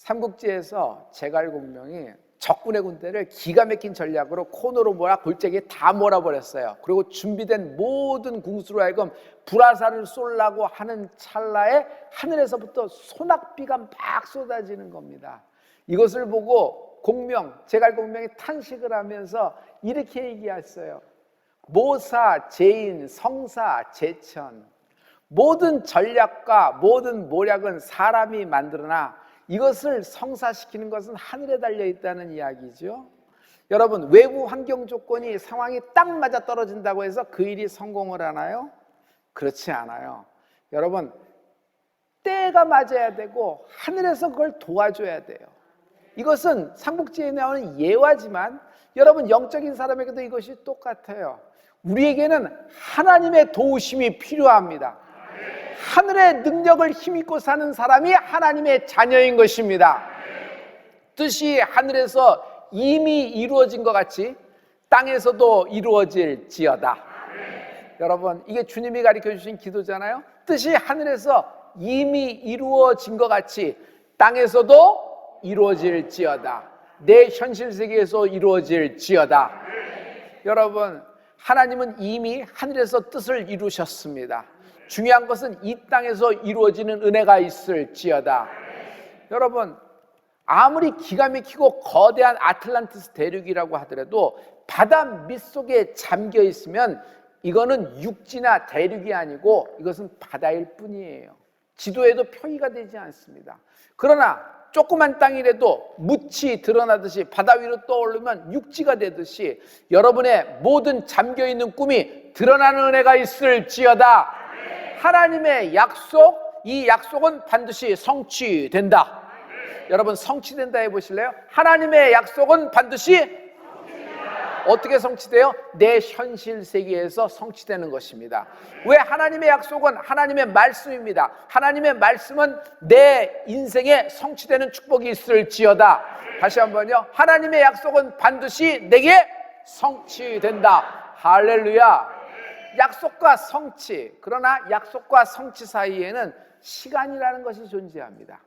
삼국지에서 제갈공명이 적군의 군대를 기가 막힌 전략으로 코너로 몰아 골짜기에 다 몰아버렸어요. 그리고 준비된 모든 궁수로 하여금 불화살을 쏘려고 하는 찰나에 하늘에서부터 소낙비가 막 쏟아지는 겁니다. 이것을 보고 제갈공명이 탄식을 하면서 이렇게 얘기했어요. 모사, 제인, 성사, 제천. 모든 전략과 모든 모략은 사람이 만들어나 이것을 성사시키는 것은 하늘에 달려있다는 이야기죠. 여러분, 외부 환경 조건이 상황이 딱 맞아 떨어진다고 해서 그 일이 성공을 하나요? 그렇지 않아요. 여러분, 때가 맞아야 되고 하늘에서 그걸 도와줘야 돼요. 이것은 삼국지에 나오는 예화지만 여러분, 영적인 사람에게도 이것이 똑같아요. 우리에게는 하나님의 도우심이 필요합니다. 하늘의 능력을 힘입고 사는 사람이 하나님의 자녀인 것입니다. 뜻이 하늘에서 이미 이루어진 것 같이 땅에서도 이루어질지어다. 여러분, 이게 주님이 가르쳐 주신 기도잖아요. 뜻이 하늘에서 이미 이루어진 것 같이 땅에서도 이루어질지어다. 내 현실 세계에서 이루어질지어다. 여러분, 하나님은 이미 하늘에서 뜻을 이루셨습니다. 중요한 것은 이 땅에서 이루어지는 은혜가 있을지어다. 여러분, 아무리 기가 막히고 거대한 아틀란티스 대륙이라고 하더라도 바다 밑속에 잠겨 있으면 이거는 육지나 대륙이 아니고 이것은 바다일 뿐이에요. 지도에도 표기가 되지 않습니다. 그러나 조그만 땅이라도 묻이 드러나듯이 바다 위로 떠오르면 육지가 되듯이 여러분의 모든 잠겨있는 꿈이 드러나는 은혜가 있을지어다. 하나님의 약속, 이 약속은 반드시 성취된다. 여러분, 성취된다 해보실래요? 하나님의 약속은 반드시 어떻게 성취돼요? 내 현실 세계에서 성취되는 것입니다. 왜? 하나님의 약속은 하나님의 말씀입니다. 하나님의 말씀은 내 인생에 성취되는 축복이 있을지어다. 다시 한번요. 하나님의 약속은 반드시 내게 성취된다. 할렐루야. 약속과 성취, 그러나 약속과 성취 사이에는 시간이라는 것이 존재합니다.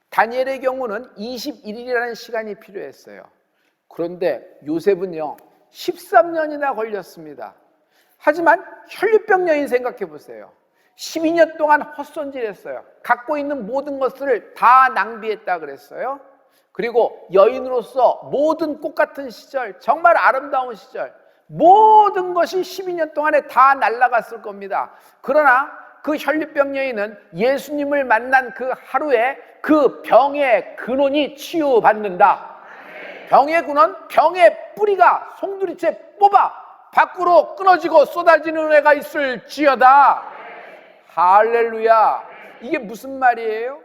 다니엘의 경우는 21일이라는 시간이 필요했어요. 그런데 요셉은요 13년이나 걸렸습니다. 하지만 혈류병 여인 생각해 보세요. 12년 동안 헛손질했어요. 갖고 있는 모든 것을 다 낭비했다 그랬어요. 그리고 여인으로서 모든 꽃 같은 시절, 정말 아름다운 시절, 모든 것이 12년 동안에 다 날아갔을 겁니다. 그러나 그 혈류병 여인은 예수님을 만난 그 하루에 그 병의 근원이 치유받는다. 병의 근원, 병의 뿌리가 송두리째 뽑아 밖으로 끊어지고 쏟아지는 은혜가 있을지어다. 할렐루야. 이게 무슨 말이에요?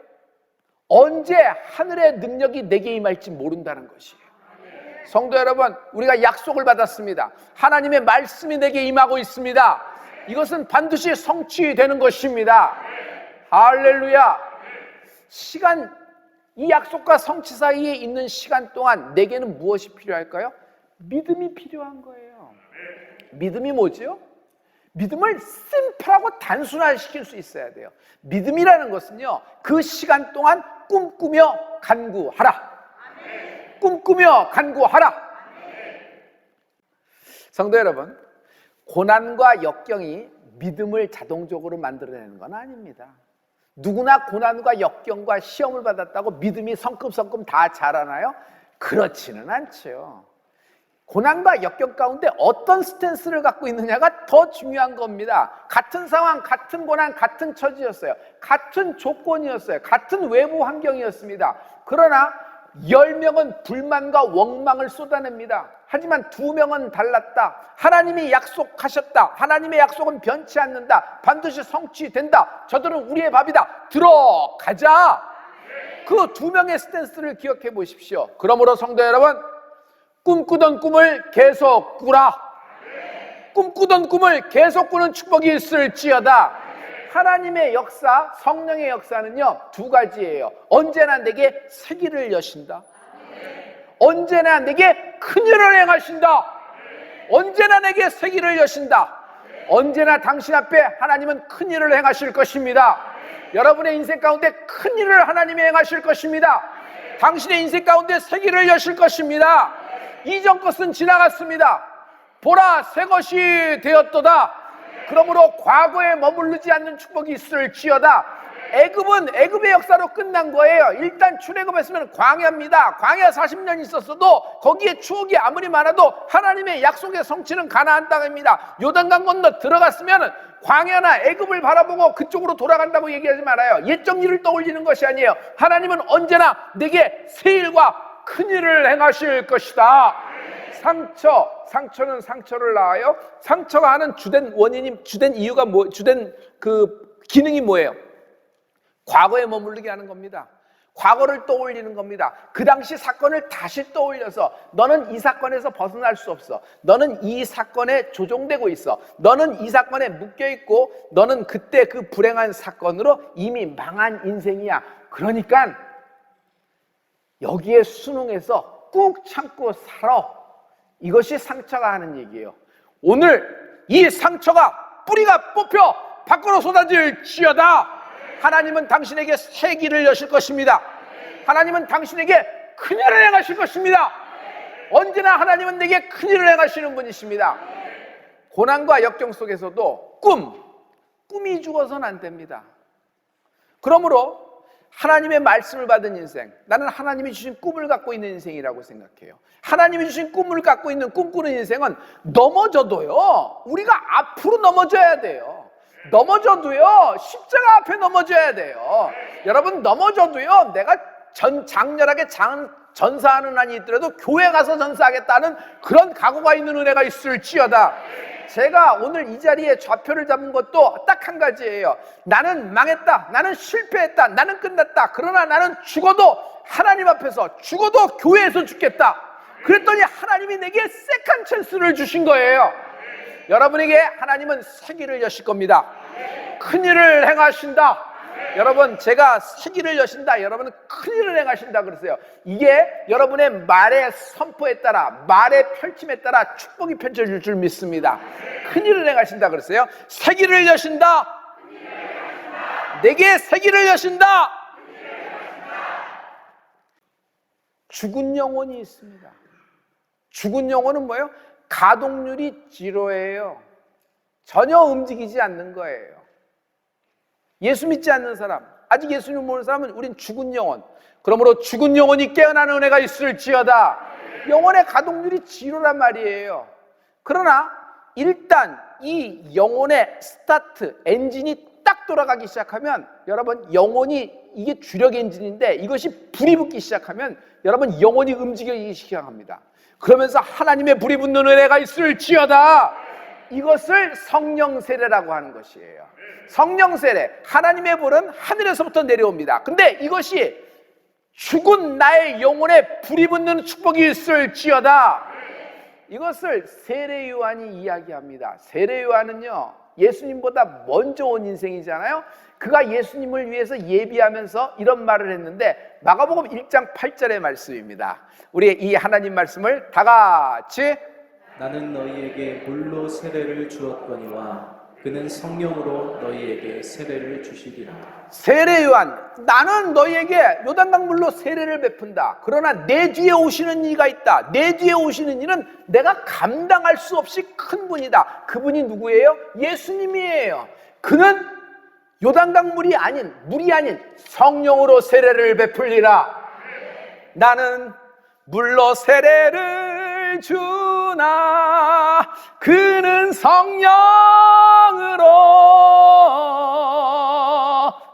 언제 하늘의 능력이 내게 임할지 모른다는 것이에요. 성도 여러분, 우리가 약속을 받았습니다. 하나님의 말씀이 내게 임하고 있습니다. 이것은 반드시 성취되는 것입니다. 할렐루야. 시간, 이 약속과 성취 사이에 있는 시간 동안 내게는 무엇이 필요할까요? 믿음이 필요한 거예요. 믿음이 뭐지요? 믿음을 심플하고 단순화시킬 수 있어야 돼요. 믿음이라는 것은요, 그 시간 동안 꿈꾸며 간구하라. 꿈꾸며 간구하라. 성도 여러분, 고난과 역경이 믿음을 자동적으로 만들어내는 건 아닙니다. 누구나 고난과 역경과 시험을 받았다고 믿음이 성큼성큼 다 자라나요? 그렇지는 않죠. 고난과 역경 가운데 어떤 스탠스를 갖고 있느냐가 더 중요한 겁니다. 같은 상황, 같은 고난, 같은 처지였어요. 같은 조건이었어요. 같은 외부 환경이었습니다. 그러나 10명은 불만과 원망을 쏟아냅니다. 하지만 2명은 달랐다. 하나님이 약속하셨다. 하나님의 약속은 변치 않는다. 반드시 성취된다. 저들은 우리의 밥이다. 들어가자. 그 2명의 스탠스를 기억해 보십시오. 그러므로 성도 여러분, 꿈꾸던 꿈을 계속 꾸라. 꿈꾸던 꿈을 계속 꾸는 축복이 있을지어다. 하나님의 역사, 성령의 역사는요 2가지예요. 언제나 내게 새 길을 여신다. 언제나 내게 큰 일을 행하신다. 언제나 내게 새 길을 여신다. 언제나 당신 앞에 하나님은 큰 일을 행하실 것입니다. 여러분의 인생 가운데 큰 일을 하나님이 행하실 것입니다. 당신의 인생 가운데 새 길을 여실 것입니다. 이전 것은 지나갔습니다. 보라, 새 것이 되었도다. 그러므로 과거에 머무르지 않는 축복이 있을지어다. 애굽은 애굽의 역사로 끝난 거예요. 일단 출애굽했으면 광야입니다. 광야 40년 있었어도 거기에 추억이 아무리 많아도 하나님의 약속의 성취는 가나안 땅입니다. 요단강 건너 들어갔으면 광야나 애굽을 바라보고 그쪽으로 돌아간다고 얘기하지 말아요. 옛적 일을 떠올리는 것이 아니에요. 하나님은 언제나 내게 새 일과 큰 일을 행하실 것이다. 상처는 상처를 낳아요. 상처가 하는 주된 원인이, 주된 이유가 주된 그 기능이 뭐예요? 과거에 머무르게 하는 겁니다. 과거를 떠올리는 겁니다. 그 당시 사건을 다시 떠올려서 너는 이 사건에서 벗어날 수 없어. 너는 이 사건에 조종되고 있어. 너는 이 사건에 묶여있고 너는 그때 그 불행한 사건으로 이미 망한 인생이야. 그러니까 여기에 순응해서 꾹 참고 살아. 이것이 상처가 하는 얘기예요. 오늘 이 상처가 뿌리가 뽑혀 밖으로 쏟아질지어다. 하나님은 당신에게 새 길을 여실 것입니다. 하나님은 당신에게 큰일을 행하실 것입니다. 언제나 하나님은 내게 큰일을 행하시는 분이십니다. 고난과 역경 속에서도 꿈이 죽어서는 안 됩니다. 그러므로 하나님의 말씀을 받은 인생, 나는 하나님이 주신 꿈을 갖고 있는 인생이라고 생각해요. 하나님이 주신 꿈을 갖고 있는 꿈꾸는 인생은 넘어져도요, 우리가 앞으로 넘어져야 돼요. 넘어져도요, 십자가 앞에 넘어져야 돼요. 여러분, 넘어져도요, 내가 장렬하게 전사하는 한이 있더라도 교회 가서 전사하겠다는 그런 각오가 있는 은혜가 있을지어다. 제가 오늘 이 자리에 좌표를 잡은 것도 딱 한 가지예요. 나는 망했다, 나는 실패했다, 나는 끝났다. 그러나 나는 죽어도 하나님 앞에서, 죽어도 교회에서 죽겠다. 그랬더니 하나님이 내게 세컨 찬스를 주신 거예요. 여러분에게 하나님은 새 길을 여실 겁니다. 큰일을 행하신다. 여러분, 제가 새 길을 여신다, 여러분은 큰일을 행하신다 그랬어요. 이게 여러분의 말의 선포에 따라, 말의 펼침에 따라 축복이 펼쳐질 줄 믿습니다. 큰일을 행하신다 그랬어요. 새 길을 여신다. 내게 새 길을 여신다. 죽은 영혼이 있습니다. 죽은 영혼은 뭐예요? 가동률이 0예요. 전혀 움직이지 않는 거예요. 예수 믿지 않는 사람, 아직 예수님 모르는 사람은 우린 죽은 영혼. 그러므로 죽은 영혼이 깨어나는 은혜가 있을지어다. 영혼의 가동률이 0란 말이에요. 그러나 일단 이 영혼의 스타트, 엔진이 딱 돌아가기 시작하면, 여러분, 영혼이, 이게 주력 엔진인데 이것이 불이 붙기 시작하면 여러분, 영혼이 움직이기 시작합니다. 그러면서 하나님의 불이 붙는 은혜가 있을지어다. 이것을 성령 세례라고 하는 것이에요. 성령 세례, 하나님의 불은 하늘에서부터 내려옵니다. 근데 이것이 죽은 나의 영혼에 불이 붙는 축복이 있을지어다. 이것을 세례 요한이 이야기합니다. 세례 요한은요, 예수님보다 먼저 온 인생이잖아요. 그가 예수님을 위해서 예비하면서 이런 말을 했는데, 마가복음 1장 8절의 말씀입니다. 우리 이 하나님 말씀을 다 같이, 나는 너희에게 물로 세례를 주었거니와 그는 성령으로 너희에게 세례를 주시리라. 세례 요한, 나는 너희에게 요단강 물로 세례를 베푼다. 그러나 내 뒤에 오시는 이가 있다. 내 뒤에 오시는 이는 내가 감당할 수 없이 큰 분이다. 그분이 누구예요? 예수님이에요. 그는 요단강 물이 아닌 성령으로 세례를 베풀리라. 나는 물로 세례를 주나 그는 성령으로.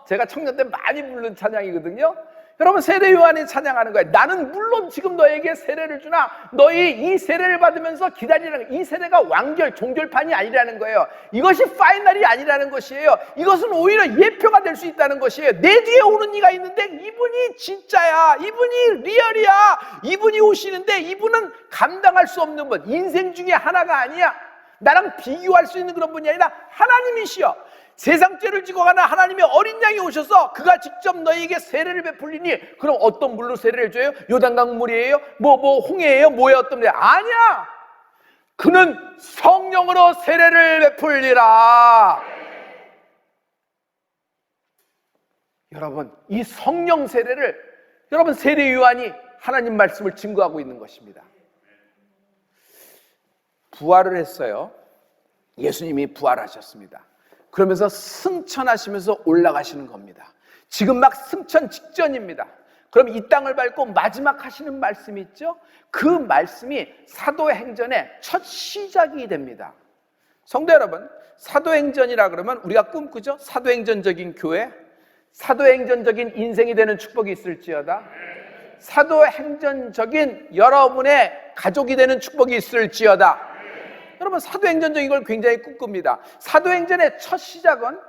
제가 청년 때 많이 부른 찬양이거든요. 여러분, 세례 요한이 찬양하는 거예요. 나는 물론 지금 너에게 세례를 주나 너희 이 세례를 받으면서 기다리라는, 이 세례가 완결, 종결판이 아니라는 거예요. 이것이 파이널이 아니라는 것이에요. 이것은 오히려 예표가 될 수 있다는 것이에요. 내 뒤에 오는 이가 있는데 이분이 진짜야, 이분이 리얼이야, 이분이 오시는데 이분은 감당할 수 없는 분, 인생 중에 하나가 아니야. 나랑 비교할 수 있는 그런 분이 아니라 하나님이시여. 세상 죄를 지고 가는 하나님의 어린 양이 오셔서 그가 직접 너희에게 세례를 베풀리니, 그럼 어떤 물로 세례를 줘요? 요단강 물이에요? 홍해예요? 뭐예요? 어떤 물이에요? 아니야. 그는 성령으로 세례를 베풀리라. 여러분, 이 성령 세례를 여러분, 세례 요한이 하나님 말씀을 증거하고 있는 것입니다. 부활을 했어요. 예수님이 부활하셨습니다. 그러면서 승천하시면서 올라가시는 겁니다. 지금 막 승천 직전입니다. 그럼 이 땅을 밟고 마지막 하시는 말씀이 있죠? 그 말씀이 사도행전의 첫 시작이 됩니다. 성도 여러분, 사도행전이라 그러면 우리가 꿈꾸죠? 사도행전적인 교회, 사도행전적인 인생이 되는 축복이 있을지어다. 사도행전적인 여러분의 가족이 되는 축복이 있을지어다. 여러분, 사도행전적인 걸 굉장히 꿈꿉니다. 사도행전의 첫 시작은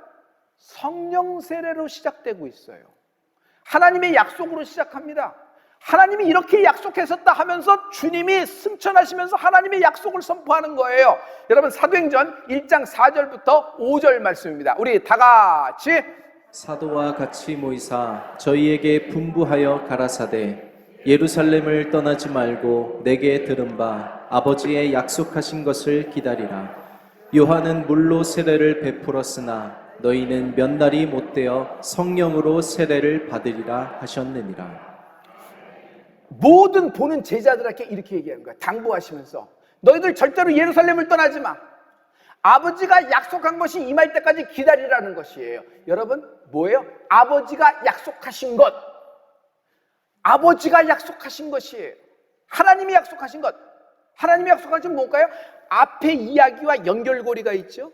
성령 세례로 시작되고 있어요. 하나님의 약속으로 시작합니다. 하나님이 이렇게 약속하셨다 하면서 주님이 승천하시면서 하나님의 약속을 선포하는 거예요. 여러분, 사도행전 1장 4절부터 5절 말씀입니다. 우리 다 같이. 사도와 같이 모이사 저희에게 분부하여 가라사대 예루살렘을 떠나지 말고 내게 들은 바 아버지의 약속하신 것을 기다리라. 요한은 물로 세례를 베풀었으나 너희는 몇 날이 못되어 성령으로 세례를 받으리라 하셨느니라. 모든 보는 제자들에게 이렇게 얘기하는 거야. 당부하시면서 너희들 절대로 예루살렘을 떠나지 마. 아버지가 약속한 것이 임할 때까지 기다리라는 것이에요. 여러분, 뭐예요? 아버지가 약속하신 것. 아버지가 약속하신 것이에요. 하나님이 약속하신 것. 하나님이 약속하신 뭔가요? 앞에 이야기와 연결고리가 있죠.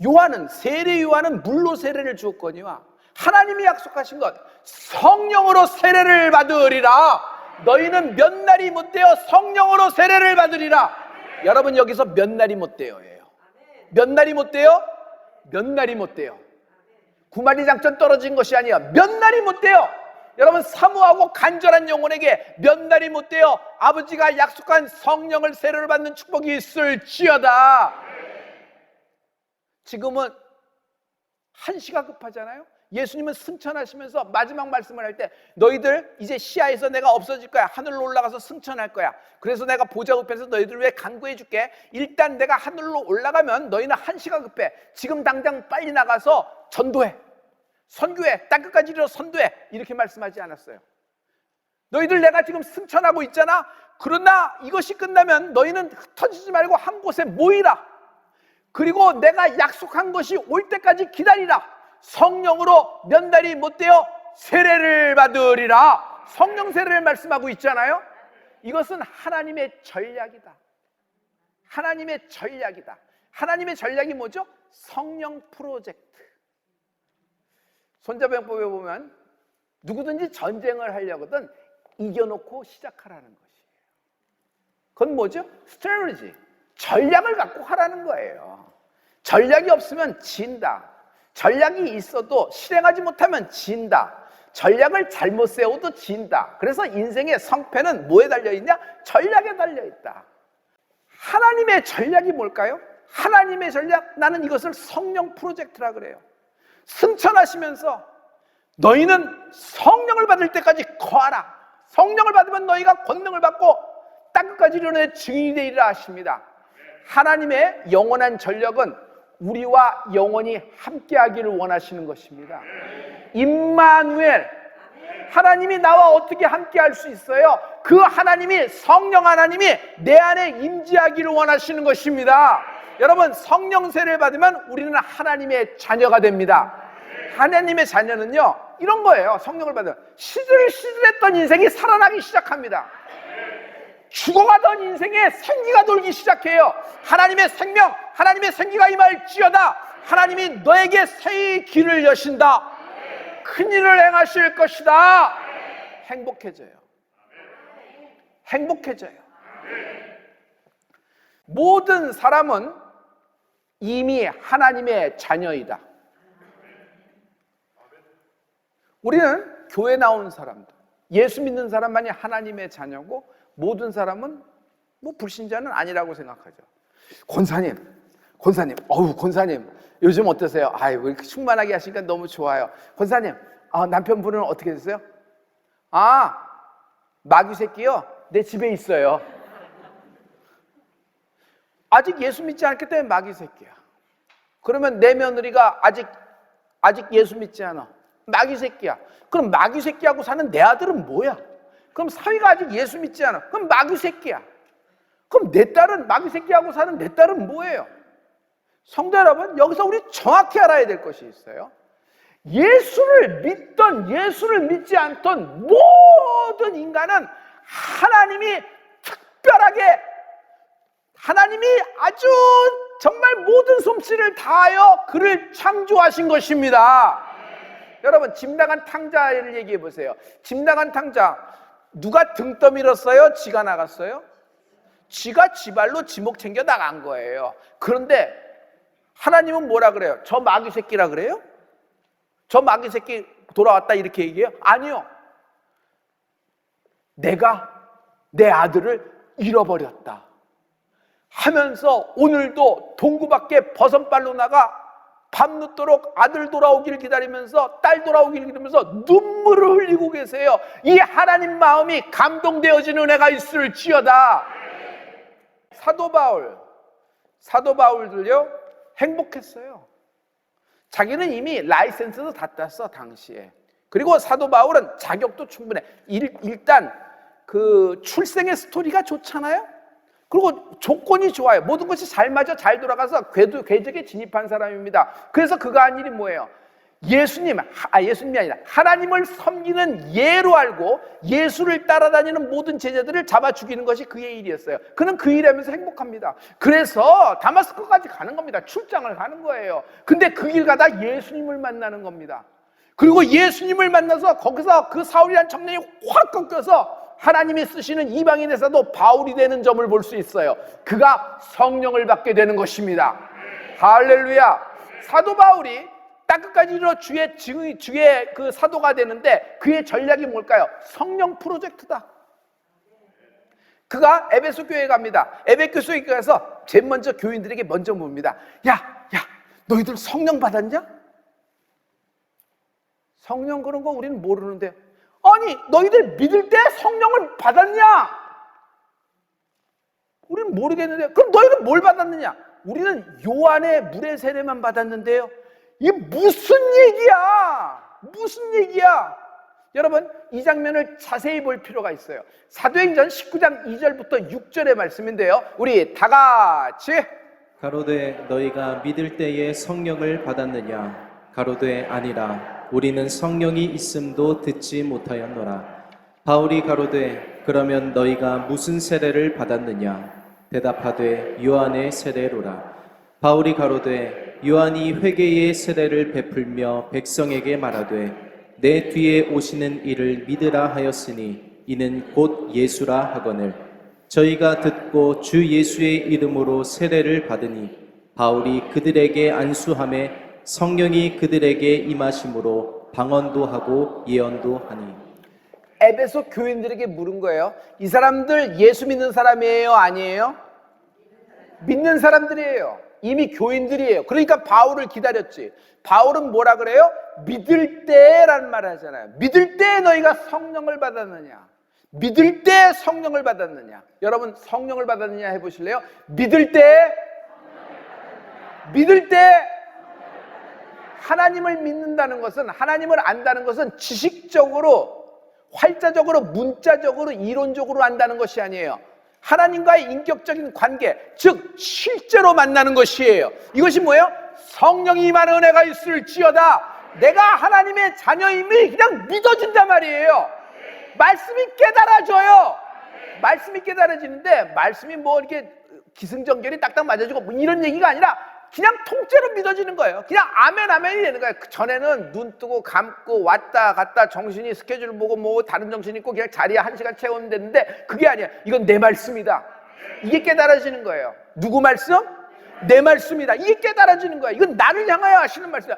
요한은, 세례 요한은 물로 세례를 주었거니와 하나님이 약속하신 것, 성령으로 세례를 받으리라. 너희는 몇 날이 못되어 성령으로 세례를 받으리라. 여러분, 여기서 몇 날이 못되어예요. 몇 날이 못되어? 몇 날이 못되어. 구마리장천 떨어진 것이 아니야. 몇 날이 못되어. 여러분, 사모하고 간절한 영혼에게 몇 날이 못되어 아버지가 약속한 성령을 세례를 받는 축복이 있을지어다. 지금은 한시가 급하잖아요. 예수님은 승천하시면서 마지막 말씀을 할 때 너희들 이제 시야에서 내가 없어질 거야. 하늘로 올라가서 승천할 거야. 그래서 내가 보좌 옆에서 너희들 위해 간구해 줄게. 일단 내가 하늘로 올라가면 너희는 한시가 급해. 지금 당장 빨리 나가서 전도해, 선교해, 땅끝까지 이르러 선도해. 이렇게 말씀하지 않았어요. 너희들 내가 지금 승천하고 있잖아. 그러나 이것이 끝나면 너희는 흩어지지 말고 한 곳에 모이라. 그리고 내가 약속한 것이 올 때까지 기다리라. 성령으로 몇 날이 못되어 세례를 받으리라. 성령 세례를 말씀하고 있잖아요. 이것은 하나님의 전략이다. 하나님의 전략이다. 하나님의 전략이 뭐죠? 성령 프로젝트. 손자병법에 보면 누구든지 전쟁을 하려거든 이겨놓고 시작하라는 것이에요. 그건 뭐죠? 스트래티지. 전략을 갖고 하라는 거예요. 전략이 없으면 진다. 전략이 있어도 실행하지 못하면 진다. 전략을 잘못 세워도 진다. 그래서 인생의 성패는 뭐에 달려있냐? 전략에 달려있다. 하나님의 전략이 뭘까요? 하나님의 전략, 나는 이것을 성령 프로젝트라 그래요. 승천하시면서 너희는 성령을 받을 때까지 거하라. 성령을 받으면 너희가 권능을 받고 땅끝까지 이르는 증인이 되리라 하십니다. 하나님의 영원한 전략은 우리와 영원히 함께하기를 원하시는 것입니다. 임마누엘, 하나님이 나와 어떻게 함께할 수 있어요? 그 하나님이, 성령 하나님이 내 안에 임재하기를 원하시는 것입니다. 여러분, 성령 세례를 받으면 우리는 하나님의 자녀가 됩니다. 하나님의 자녀는요, 이런 거예요. 성령을 받으면 시들시들했던 인생이 살아나기 시작합니다. 죽어가던 인생에 생기가 돌기 시작해요. 하나님의 생명, 하나님의 생기가 임할지어다. 하나님이 너에게 새의 길을 여신다. 큰 일을 행하실 것이다. 행복해져요. 행복해져요. 모든 사람은 이미 하나님의 자녀이다. 우리는 교회 나온 사람들, 예수 믿는 사람만이 하나님의 자녀고 모든 사람은 뭐 불신자는 아니라고 생각하죠. 권사님, 요즘 어떠세요? 아이고, 이렇게 충만하게 하시니까 너무 좋아요. 권사님, 남편분은 어떻게 됐어요? 마귀 새끼요? 내 집에 있어요. 아직 예수 믿지 않기 때문에 마귀 새끼야. 그러면 내 며느리가 아직 예수 믿지 않아. 마귀 새끼야. 그럼 마귀 새끼하고 사는 내 아들은 뭐야? 그럼 사위가 아직 예수 믿지 않아. 그럼 마귀 새끼야. 그럼 내 딸은, 마귀 새끼하고 사는 내 딸은 뭐예요? 성도 여러분, 여기서 우리 정확히 알아야 될 것이 있어요. 예수를 믿던 예수를 믿지 않던 모든 인간은 하나님이 특별하게, 하나님이 아주 정말 모든 솜씨를 다하여 그를 창조하신 것입니다. 여러분, 집 나간 탕자를 얘기해 보세요. 집 나간 탕자, 누가 등 떠밀었어요? 지가 나갔어요? 지가 지발로 지목 챙겨 나간 거예요. 그런데 하나님은 뭐라 그래요? 저 마귀 새끼라 그래요? 저 마귀 새끼 돌아왔다 이렇게 얘기해요? 아니요. 내가 내 아들을 잃어버렸다 하면서 오늘도 동구 밖에 버선발로 나가 밤늦도록 아들 돌아오길 기다리면서 딸 돌아오길 기다리면서 눈물을 흘리고 계세요. 이 하나님 마음이 감동되어지는 은혜가 있을지어다. 사도 바울들요 행복했어요. 자기는 이미 라이센스도 다 땄어 당시에. 그리고 사도 바울은 자격도 충분해. 일단 그 출생의 스토리가 좋잖아요. 그리고 조건이 좋아요. 모든 것이 잘 맞아 잘 돌아가서 궤적에 진입한 사람입니다. 그래서 그가 한 일이 뭐예요? 예수님이 아니라 하나님을 섬기는 예로 알고 예수를 따라다니는 모든 제자들을 잡아 죽이는 것이 그의 일이었어요. 그는 그 일하면서 행복합니다. 그래서 다마스커까지 가는 겁니다. 출장을 가는 거예요. 근데 그 길 가다 예수님을 만나는 겁니다. 그리고 예수님을 만나서 거기서 그 사울이라는 청년이 확 꺾여서 하나님이 쓰시는 이방인에서도 바울이 되는 점을 볼 수 있어요. 그가 성령을 받게 되는 것입니다. 할렐루야. 사도 바울이 땅끝까지 이르러 주의 그 사도가 되는데 그의 전략이 뭘까요? 성령 프로젝트다. 그가 에베소 교회에 갑니다. 에베소 교회에 가서 제일 먼저 교인들에게 먼저 묻습니다. 야, 너희들 성령 받았냐? 성령 그런 거 우리는 모르는데, 아니 너희들 믿을 때 성령을 받았냐? 우리는 모르겠는데, 그럼 너희는 뭘 받았느냐? 우리는 요한의 물의 세례만 받았는데요. 이게 무슨 얘기야? 무슨 얘기야? 여러분, 이 장면을 자세히 볼 필요가 있어요. 사도행전 19장 2절부터 6절의 말씀인데요. 우리 다 같이 가로되 너희가 믿을 때에 성령을 받았느냐? 가로되 아니라 우리는 성령이 있음도 듣지 못하였노라. 바울이 가로되 그러면 너희가 무슨 세례를 받았느냐? 대답하되 요한의 세례로라. 바울이 가로되 요한이 회개의 세례를 베풀며 백성에게 말하되 내 뒤에 오시는 이를 믿으라 하였으니 이는 곧 예수라 하거늘 저희가 듣고 주 예수의 이름으로 세례를 받으니 바울이 그들에게 안수하매 성령이 그들에게 임하심으로 방언도 하고 예언도 하니. 에베소 교인들에게 물은 거예요. 이 사람들 예수 믿는 사람이에요? 아니에요? 믿는 사람들이에요. 이미 교인들이에요. 그러니까 바울을 기다렸지. 바울은 뭐라 그래요? 믿을 때라는 말을 하잖아요. 믿을 때 너희가 성령을 받았느냐? 믿을 때 성령을 받았느냐? 여러분, 성령을 받았느냐 해보실래요? 믿을 때 하나님을 믿는다는 것은, 하나님을 안다는 것은 지식적으로, 활자적으로, 문자적으로, 이론적으로 안다는 것이 아니에요. 하나님과의 인격적인 관계, 즉 실제로 만나는 것이에요. 이것이 뭐예요? 성령이 임하는 은혜가 있을지어다. 내가 하나님의 자녀임을 그냥 믿어준단 말이에요. 말씀이 깨달아져요. 말씀이 깨달아지는데, 말씀이 뭐 이렇게 기승전결이 딱딱 맞아주고 뭐 이런 얘기가 아니라 그냥 통째로 믿어지는 거예요. 그냥 아멘 아멘이 되는 거예요. 그 전에는 눈 뜨고 감고 왔다 갔다 정신이 스케줄 보고 뭐 다른 정신 있고 그냥 자리에 1시간 채우면 되는데, 그게 아니야. 이건 내 말씀이다. 이게 깨달아지는 거예요. 누구 말씀? 내 말씀이다. 이게 깨달아지는 거야. 이건 나를 향하여 하시는 말씀이야.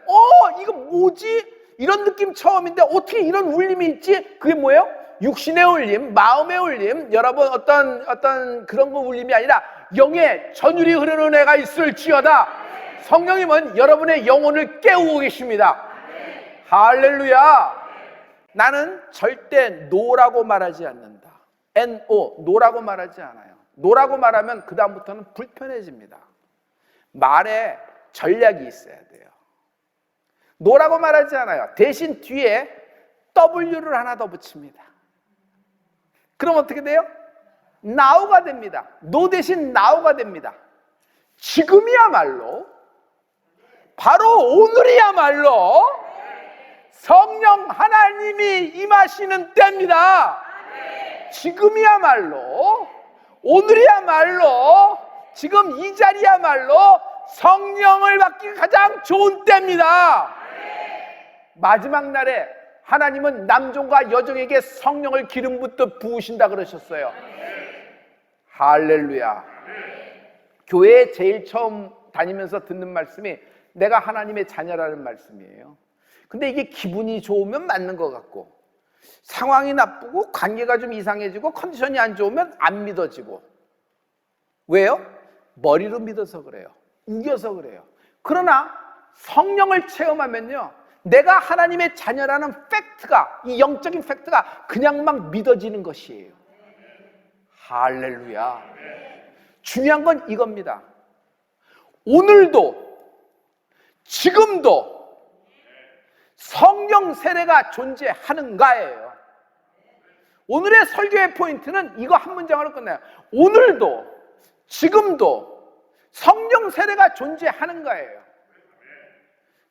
이거 뭐지? 이런 느낌 처음인데 어떻게 이런 울림이 있지? 그게 뭐예요? 육신의 울림, 마음의 울림, 여러분 어떤 그런 거 울림이 아니라 영의 전율이 흐르는 은혜가 있을지어다. 성령님은 여러분의 영혼을 깨우고 계십니다. 할렐루야. 나는 절대 노라고 말하지 않는다. NO, 노라고 말하지 않아요. 노라고 말하면 그 다음부터는 불편해집니다. 말에 전략이 있어야 돼요. 노라고 말하지 않아요. 대신 뒤에 W를 하나 더 붙입니다. 그럼 어떻게 돼요? now가 됩니다. no 대신 now가 됩니다. 지금이야말로, 바로 오늘이야말로 성령 하나님이 임하시는 때입니다. 지금이야말로, 오늘이야말로, 지금 이 자리야말로 성령을 받기 가장 좋은 때입니다. 마지막 날에 하나님은 남종과 여종에게 성령을 기름 붓듯 부으신다 그러셨어요. 할렐루야. 교회에 제일 처음 다니면서 듣는 말씀이 내가 하나님의 자녀라는 말씀이에요. 근데 이게 기분이 좋으면 맞는 것 같고, 상황이 나쁘고 관계가 좀 이상해지고 컨디션이 안 좋으면 안 믿어지고. 왜요? 머리로 믿어서 그래요. 우겨서 그래요. 그러나 성령을 체험하면요, 내가 하나님의 자녀라는 팩트가, 이 영적인 팩트가 그냥 막 믿어지는 것이에요. 할렐루야. 중요한 건 이겁니다. 오늘도 지금도 성령 세례가 존재하는가예요. 오늘의 설교의 포인트는 이거 한 문장으로 끝나요. 오늘도 지금도 성령 세례가 존재하는가예요.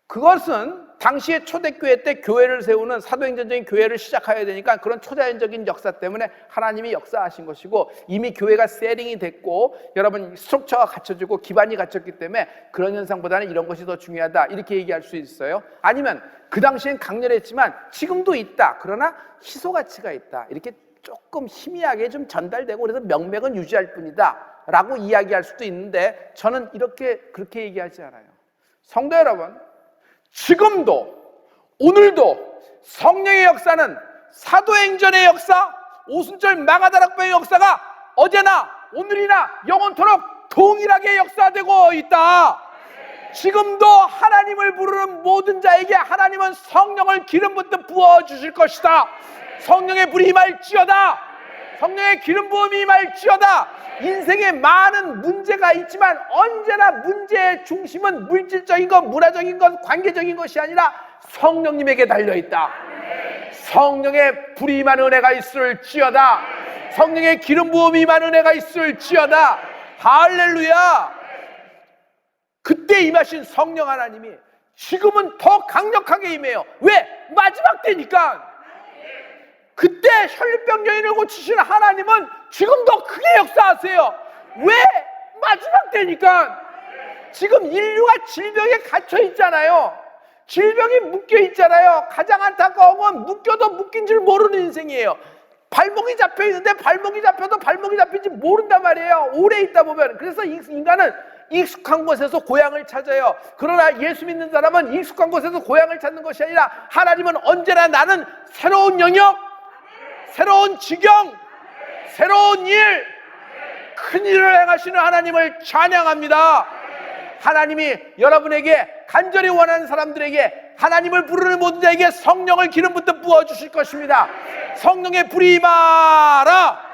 그것은 당시의 초대교회 때 교회를 세우는 사도행전적인 교회를 시작해야 되니까 그런 초자연적인 역사 때문에 하나님이 역사하신 것이고, 이미 교회가 세팅이 됐고 여러분 스트럭처가 갖춰지고 기반이 갖췄기 때문에 그런 현상보다는 이런 것이 더 중요하다, 이렇게 얘기할 수 있어요. 아니면 그 당시엔 강렬했지만 지금도 있다, 그러나 희소 가치가 있다, 이렇게 조금 희미하게 좀 전달되고 그래서 명맥은 유지할 뿐이다 라고 이야기할 수도 있는데, 저는 그렇게 얘기하지 않아요. 성도 여러분, 지금도 오늘도 성령의 역사는 사도행전의 역사, 오순절 망하다락방의 역사가 어제나 오늘이나 영원토록 동일하게 역사되고 있다. 지금도 하나님을 부르는 모든 자에게 하나님은 성령을 기름 붓듯 부어주실 것이다. 성령의 불이 임할지어다. 성령의 기름 부음이 임할지어다. 인생에 많은 문제가 있지만 언제나 문제의 중심은 물질적인 것, 문화적인 것, 관계적인 것이 아니라 성령님에게 달려있다. 성령의 불이 임한 은혜가 있을지어다. 성령의 기름 부음이 임한 은혜가 있을지어다. 할렐루야. 그때 임하신 성령 하나님이 지금은 더 강력하게 임해요. 왜? 마지막 때니까. 그때 혈류병 여인을 고치신 하나님은 지금도 크게 역사하세요. 왜? 마지막 때니까. 지금 인류가 질병에 갇혀 있잖아요. 질병이 묶여 있잖아요. 가장 안타까운 건 묶여도 묶인 줄 모르는 인생이에요. 발목이 잡혀 있는데 발목이 잡혀도 발목이 잡힌지 모른단 말이에요. 오래 있다 보면. 그래서 인간은 익숙한 곳에서 고향을 찾아요. 그러나 예수 믿는 사람은 익숙한 곳에서 고향을 찾는 것이 아니라 하나님은 언제나 나는 새로운 영역, 새로운 지경, 새로운 일, 큰 일을 행하시는 하나님을 찬양합니다. 하나님이 여러분에게 간절히 원하는 사람들에게, 하나님을 부르는 모든 자에게 성령을 기름 붓듯 부어주실 것입니다. 성령의 불이 임하라.